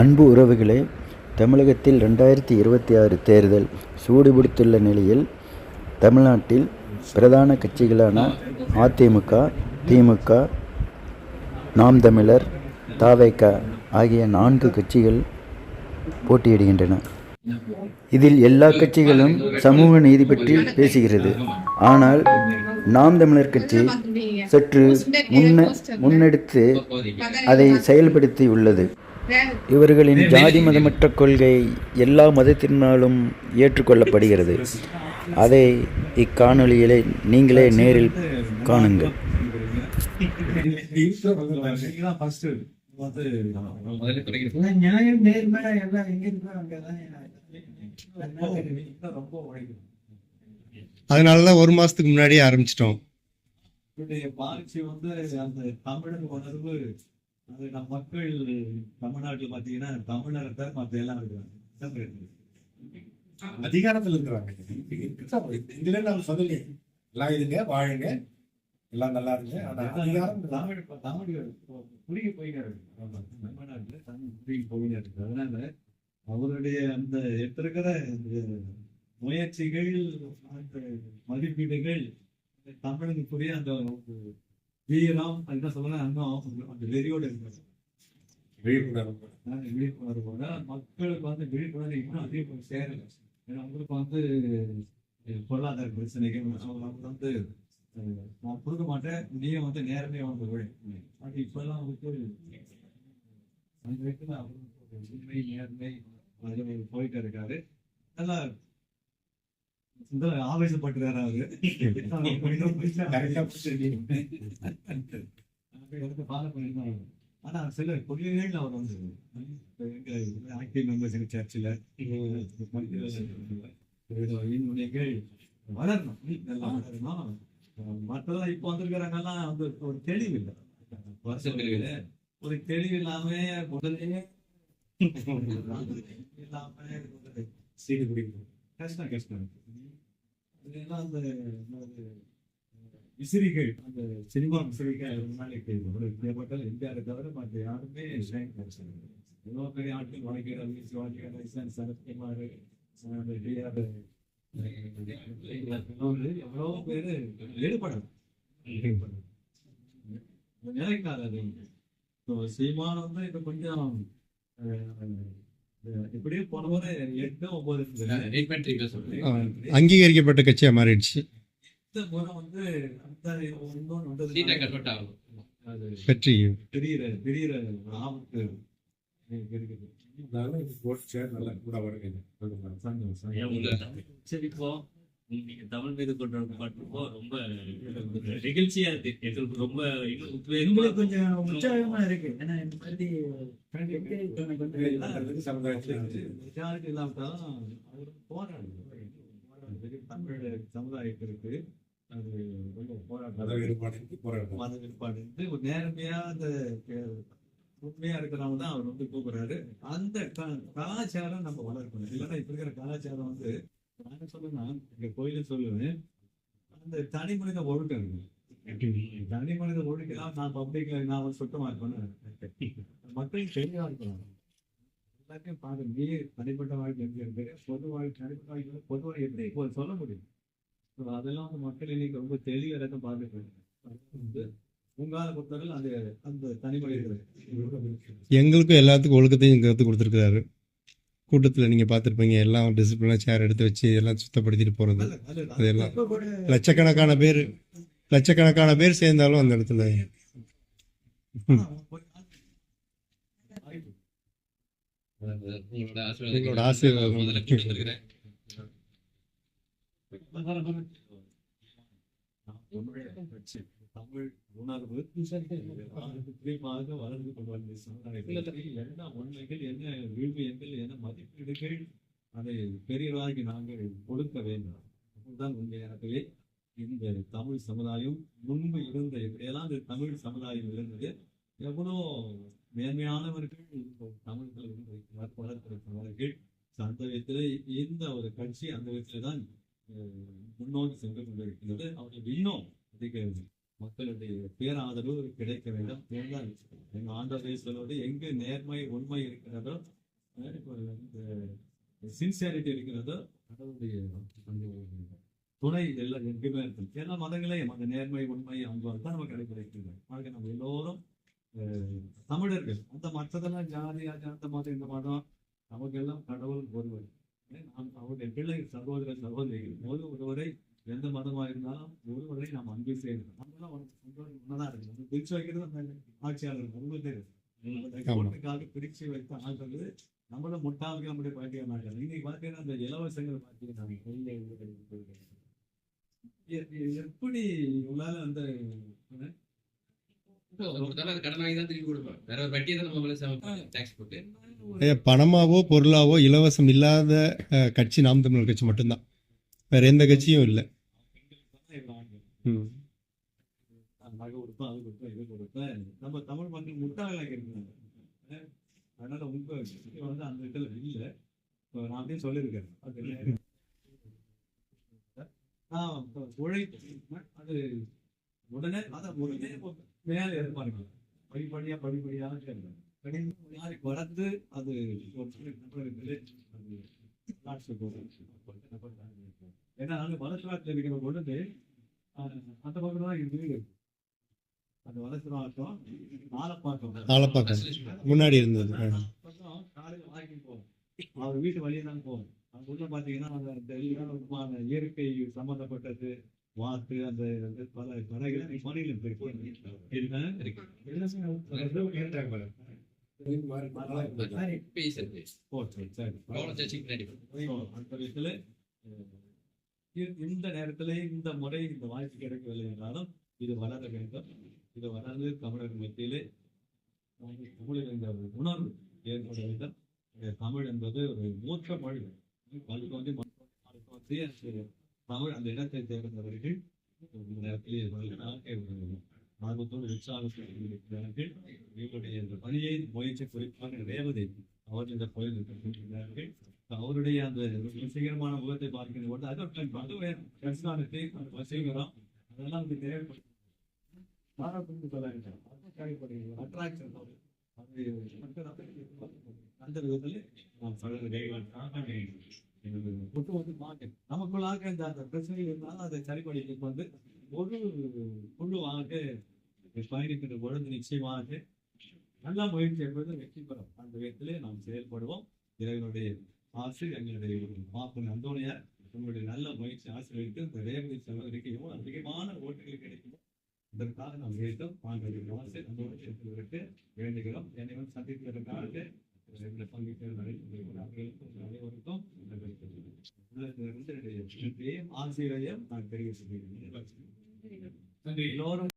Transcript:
அன்பு உறவுகளே, தமிழகத்தில் 2026 தேர்தல் சூடுபிடித்துள்ள நிலையில் தமிழ்நாட்டில் பிரதான கட்சிகளான அதிமுக, திமுக, நாம் தமிழர், தவேக ஆகிய 4 கட்சிகள் போட்டியிடுகின்றன. இதில் எல்லா கட்சிகளும் சமூக நீதி பற்றி பேசுகிறது. ஆனால் நாம் தமிழர் கட்சி சற்று முன்னெடுத்து அதை செயல்படுத்தியுள்ளது. இவர்களின் ஜாதி மதமற்ற கொள்கை எல்லா மதத்தினாலும் ஏற்றுக்கொள்ளப்படுகிறது. அதை இக்காணொலியிலே நீங்களே நேரில் காணுங்கள். அதனாலதான் ஒரு மாசத்துக்கு முன்னாடியே ஆரம்பிச்சிட்டோம். அது நம்ம மக்கள் தமிழ்நாட்டில் பார்த்தீங்கன்னா தமிழரை மற்ற எல்லாம் அதிகாரத்தில் இருக்கிறாங்க. இதுல நம்ம சொல்லலையே எல்லாம் இதுங்க வாழுங்க எல்லாம் நல்லா இருங்க. தமிழ் குறுகி போயினாரு தமிழ்நாட்டில் தமிழ் குறுகி போயினாரு. அதனால அவருடைய அந்த எடுத்திருக்கிற முயற்சிகள், அந்த மதிப்பீடுகள் தமிழுக்குரிய அந்த வீரம் என்ன சொல்ல அந்த வெறியோடு இருக்காரு. விழிப்புணர்வோட மக்களுக்கு வந்து விழிப்புணர்வு இன்னும் அதிகம் சேரல. ஏன்னா அவங்களுக்கு பொருளாதார பிரச்சனைகள் அவங்க நான் கொடுக்க மாட்டேன், நீயும் நேரமே அது இப்பெல்லாம் அந்த வயசுல அவருக்கு உண்மை நேர்மை அது போயிட்டு இருக்காரு. நல்லா ஆவேசப்பட்டுறாரு அவரு. ஃபாலோ பண்ணிருந்தாங்க. ஆனா சில கொள்கைகள் அவர் ஆக்டிவ் மெம்பர்ஸ் சர்ச்சில் வளரணும், நல்லா வளரணும். மற்றதான் இப்ப வந்திருக்கிறாங்கலாம் ஒரு தெளிவு இல்லை. ஒரு தெளிவு இல்லாம உடனே இல்லாம சீடு குடிக்கணும். கஷ்டம். இதெல்லாம் அந்த விசிறிகள், அந்த சினிமா விசிறிகள் தேவைப்பட்டால் இந்தியாவை தவிர மற்ற யாருமே எவ்வளோ பெரிய ஆட்கள் வழக்கிறார். சரத்குமார், எவ்வளோ பேர் ஈடுபடணும் நினைக்காது. அது சீமான இது கொஞ்சம் அங்கீகரிக்கப்பட்ட கட்சியா மாறிடுச்சு. சரி, இப்போ நீங்க தமிழ் மீது கொண்டு பாட்டுப்போ ரொம்ப நெகிழ்ச்சியா இருக்கு. எங்களுக்கு ரொம்ப உத்வேகமா கொஞ்சம் உற்சாகமா இருக்கு. ஏன்னா இந்த மாதிரி இல்லாமட்டாலும் அவரு போராடு தமிழ் சமுதாயத்திற்கு அது ரொம்ப போராட்டம் மத வேறுபாடு ஒரு நேர்மையா அந்த உண்மையா இருக்கிறவங்க தான் அவர் கூப்பிடுறாரு. அந்த கலாச்சாரம் நம்ம வளர்க்கணும். இல்லைன்னா இப்ப இருக்கிற கலாச்சாரம் நான் சொல்லுன்னா எங்க கோயில சொல்லுவேன், அந்த தனி மனித ஒழுக்கம் இருக்கு. தனி மனித ஒழுக்கம் நான் பப்ளிக்ல நான் சுத்தமா இருக்கணும், மக்கள் தெளிவா இருக்கணும். எல்லாத்தையும் பாருங்க, நீ தனிப்பட்ட வாழ்க்கை எப்படி இருக்கு, பொது வாழ்க்கை தனிப்பட்ட வாழ்க்கை பொதுவாக எப்படி சொல்ல முடியும். அதெல்லாம் மக்கள் இன்னைக்கு ரொம்ப தெளிவாக பார்த்துட்டு உங்கால பொறுத்தவரை அந்த அந்த தனி மனித எங்களுக்கும் எல்லாத்துக்கும் ஒழுக்கத்தையும் கற்றுக் கொடுத்துருக்காரு. கூட்டத்தில் நீங்கள் பார்த்துருப்பீங்க, எல்லாம் டிசிப்ளினாக சேர் எடுத்து வச்சு எல்லாம் சுத்தப்படுத்திட்டு போகிறது. அதெல்லாம் லட்சக்கணக்கான பேர் சேர்ந்தாலும் அந்த இடத்துல எங்களோட ஆசீர்வாதம். தமிழ் உணர்வு வளர்ந்து கொண்டு வந்த சமுதாயத்தில் என்ன உண்மைகள், என்ன விழுமியங்கள், என்ன மதிப்பீடுகள் அதை பெரியவராகி நாங்கள் கொடுக்க வேண்டும். அதுதான் உண்மையாகவே இந்த தமிழ் சமுதாயம் முன்பு இருந்த எப்படியெல்லாம் இந்த தமிழ் சமுதாயம் இருந்தது, எவ்வளோ மேன்மையானவர்கள் தமிழ்கள் வளர்த்திருக்கிறவர்கள். அந்த விதத்தில் இந்த ஒரு கட்சி அந்த விதத்தில் தான் முன்னோக்கி சென்று கொண்டிருக்கிறது. அவர்கள் இன்னும் அதிக மக்களுடைய பேராதரவு கிடைக்க வேண்டும். இதுதான் எங்க ஆண்டவரே சொல்வது, எங்கு நேர்மை உண்மை இருக்கிறதோ, சின்சியாரிட்டி இருக்கிறதோ, கடவுளுடைய அந்த துணை எல்லாம் எங்குமே இருக்கும். எல்லா மதங்களையும் அந்த நேர்மை உண்மை அன்பால் தான் நம்ம கடைபிடிக்கிறோம். ஆக நம்ம எல்லோரும் தமிழர்கள். அந்த மற்றதெல்லாம் ஜாதி அந்த மதம் இந்த மதம், நமக்கு எல்லாம் கடவுள் ஒருவர். நாம் அவருடைய பிள்ளை சகோதர சகோதரிகள் ஒருவரை எந்த மதமாக இருந்தாலும் ஒருவரை நாம் அன்பு செய்யணும். நம்மளாம் ஒன்னதான் இருக்கு. நம்ம பிரிச்சு வைக்கிறது அந்த ஆட்சியாளர்கள் அவங்களுக்காக பிரிச்சு வைத்த ஆள்றது நம்மள முட்டாளுக்கு நம்முடைய பாட்டிய மாட்டாங்க. இன்னைக்கு பார்த்தீங்கன்னா அந்த இலவசங்கள் பார்த்தீங்கன்னா எப்படி உங்களால அந்த கடன் வாங்கி தான் திருப்பி கொடுப்போம். வேற ஒரு வட்டியை தான் நம்ம டாக்ஸ் போட்டு பணமாவோ பொருளாவோ இலவசம் இல்லாத கட்சி நாம் தமிழர் கட்சி மட்டும்தான், வேற எந்த கட்சியும் இல்லை. நகை கொடுப்போம், அது கொடுப்போம், இது கொடுப்பேன். நம்ம தமிழ் மக்கள் முட்டாளாக இருக்கிறாங்க. அதனால உங்க வந்து அந்த இடத்துல இல்லை. நான் அப்படியே சொல்லியிருக்கேன். அது உழைப்பு அது உடனே மேல இருப்பாங்க. படிப்படியாக யாருக்கு வளர்ந்து அது ஏன்னா வளர்ச்சி நாட்டில் இருக்கிற பொழுது அந்த பக்கம் தான் இருக்கு. அந்த வளர்ச்சி நாட்டம் ஆலப்பாக்கம் முன்னாடி இருந்தது. காலையில் வாக்கிங் போவோம், அவர் வீட்டு வழியே தான் போவோம். அங்க உள்ள பாத்தீங்கன்னா அந்த இயற்கை சம்பந்தப்பட்டது வாத்து அந்த பல கடைகள் மணியிலும் இந்த நேரத்திலே இந்த முறை இந்த வாய்ப்பு கிடைக்கவில்லை என்றாலும் இது வளர வேண்டும். இது வளர்ந்து தமிழர் மத்தியிலே தமிழில் இந்த உணர்வு ஏற்பட வேண்டும். தமிழ் என்பது ஒரு மூத்த மொழி. தமிழ் அந்த இடத்தை சேர்ந்தவர்கள் இந்த நேரத்திலே ஆர்வத்தோடு உற்சாகத்தோடு இருக்கிறார்கள். இவருடைய இந்த பணியை முயற்சி குறிப்பாக ரேவதி அவர் இந்த கோயில் இருக்கிறார்கள். அவருடைய அந்த சீக்கிரமான முகத்தை பார்க்கின்ற போது அதுவே வசீகரம் அதெல்லாம் தேவைப்படும். அந்த விதத்தில் நாம் நமக்குள்ளாக இந்த பிரச்சனை இருந்தாலும் அதை சரிபடிக்கு வந்து ஒரு குழுவாக பயணிக்கின்ற பொழுது நிச்சயமாக நல்ல முயற்சி என்பது வெற்றி பெறும். அந்த விதத்திலே நாம் செயல்படுவோம். இறைவனுடைய ஆசை எங்களுடைய பாப்பன் அந்தோனியார் உங்களுடைய நல்ல முயற்சி ஆசிரியருக்கு இந்த ரேவதி சகோதரிக்கு எவ்வளவு அதிகமான ஓட்டுகள் கிடைக்கும் இதற்காக நாம் வேண்டும். ஆண்டவருடைய ஆசை நம்மோடு சேர்த்துவிட்டு வேண்டுகிறோம். என்னையும் சந்திப்பதற்காக அனைவருக்கும் ஆசிரியரையும் நான் தெரிவித்துள்ளேன். எல்லோரும்